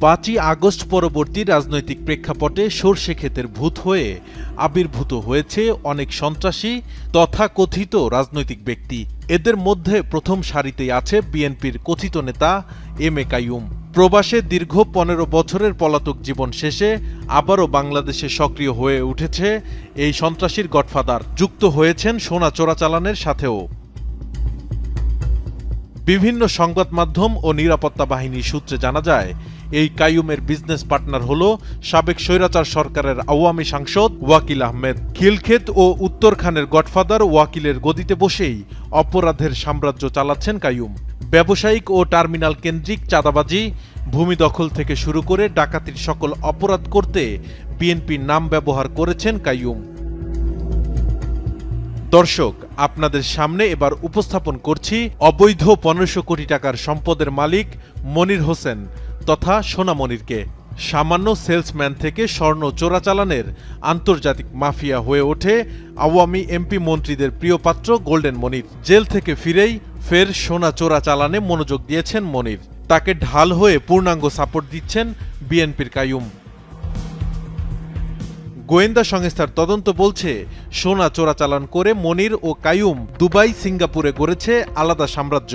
5ই August পরবর্তী রাজনৈতিক প্রেক্ষাপটে সরষে ক্ষেতের ভূত হয়ে আবির্ভূত হয়েছে অনেক সন্ত্রাসী তথাকথিত রাজনৈতিক ব্যক্তি। এদের মধ্যে প্রথম সারিতেই আছে বিএনপির কথিত নেতা এম এ কাইয়ুম। প্রবাসে দীর্ঘ 15 বছরের পলাতক জীবন শেষে আবারও বাংলাদেশে সক্রিয় হয়ে উঠেছে এই সন্ত্রাসীর গডফাদার। যুক্ত হয়েছেন সোনা চোরাচালানের সাথেও। বিভিন্ন সংবাদ মাধ্যম ও নিরাপত্তা বাহিনীর সূত্রে জানা যায়, এই কাইয়ুমের বিজনেস পার্টনার হল সাবেক স্বৈরাচার সরকারের আওয়ামী সাংসদ ওয়াকিল আহমেদ। খিলক্ষেত ও উত্তরখানের গডফাদার ওয়াকিলের গদিতে বসেই অপরাধের সাম্রাজ্য চালাচ্ছেন কাইয়ুম। ব্যবসায়িক ও টার্মিনাল কেন্দ্রিক চাঁদাবাজি, ভূমি দখল থেকে শুরু করে ডাকাতির সকল অপরাধ করতে বিএনপির নাম ব্যবহার করেছেন কাইয়ুম। দর্শক, আপনাদের সামনে এবার উপস্থাপন করছি অবৈধ 1500 কোটি টাকার সম্পদের মালিক মনির হোসেন তথা সোনা মনিরকে। সামান্য সেলসম্যান থেকে স্বর্ণ চোরাচালানের আন্তর্জাতিক মাফিয়া হয়ে ওঠে আওয়ামী এমপি মন্ত্রীদের প্রিয়পাত্র গোল্ডেন মনির। জেল থেকে ফিরেই ফের সোনা চোরাচালানে মনোযোগ দিয়েছেন মনির। তাকে ঢাল হয়ে পূর্ণাঙ্গ সাপোর্ট দিচ্ছেন বিএনপির কাইয়ুম। গোয়েন্দা সংস্থার তদন্ত বলছে, সোনা চোরাচালান করে মনির ও কাইয়ুম দুবাই, সিঙ্গাপুরে গড়েছে আলাদা সাম্রাজ্য।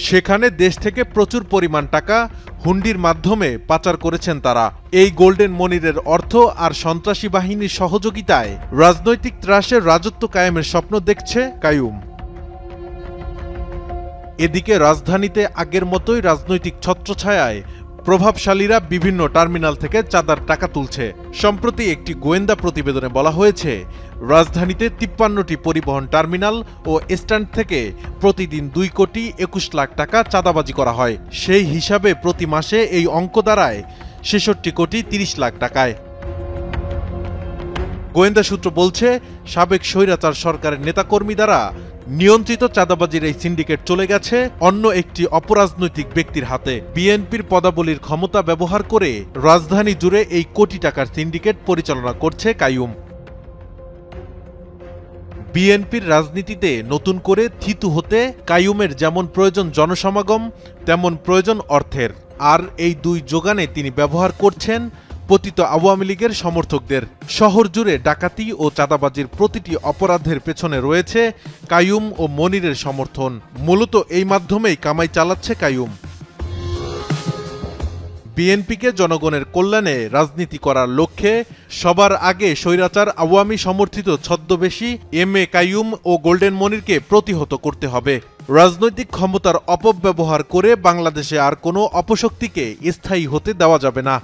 সেখানে দেশ থেকে প্রচুর পরিমাণ টাকা হুন্ডির মাধ্যমে পাচার করেছেন তারা। এই গোল্ডেন মনিরের অর্থ আর সন্ত্রাসী বাহিনীর সহযোগিতায় রাজনৈতিক ত্রাসের রাজত্ব কায়েমের স্বপ্ন দেখছে কাইয়ুম। এদিকে রাজধানীতে আগের মতোই রাজনৈতিক ছত্রছায়ায় প্রভাবশালীরা বিভিন্ন টার্মিনাল থেকে চাঁদার টাকা তুলছে। সম্প্রতি একটি গোয়েন্দা প্রতিবেদনে বলা হয়েছে, রাজধানীতে 53টি পরিবহন টার্মিনাল ও স্ট্যান্ড থেকে প্রতিদিন 2 কোটি 21 লাখ টাকা চাঁদাবাজি করা হয়। সেই হিসাবে প্রতি মাসে এই অঙ্ক দাঁড়ায় 66 কোটি 30 লাখ টাকায়। গোয়েন্দা সূত্র বলছে, সাবেক স্বৈরাচার সরকারের নেতাকর্মী দ্বারা নিয়ন্ত্রিত চাঁদাবাজির এই সিন্ডিকেট চলে গেছে অন্য একটি অপরাজনৈতিক ব্যক্তির হাতে। বিএনপির পদাবলীর ক্ষমতা ব্যবহার করে রাজধানী জুড়ে এই কোটি টাকার সিন্ডিকেট পরিচালনা করছে কাইয়ুম। বিএনপির রাজনীতিতে নতুন করে থিতু হতে কাইয়ুমের যেমন প্রয়োজন জনসমাগম, তেমন প্রয়োজন অর্থের। আর এই দুই যোগানে তিনি ব্যবহার করছেন পতিত আওয়ামী লীগের সমর্থকদের। শহর জুড়ে ডাকাতি ও চাঁদাবাজির প্রতিটি অপরাধের পেছনে রয়েছে কাইয়ুম ও মনিরের সমর্থন। মূলত এই মাধ্যমেই কামাই চালাচ্ছে কাইয়ুম। বিএনপিকে জনগণের কল্যাণে রাজনীতি করার লক্ষ্যে সবার আগে স্বৈরাচার আওয়ামী সমর্থিত ছদ্মবেশী M A Qayyum O golden মনিরকে প্রতিহত করতে হবে। রাজনৈতিক ক্ষমতার অপব্যবহার করে বাংলাদেশে আর কোনো অপশক্তিকে স্থায়ী হতে দেওয়া যাবে না।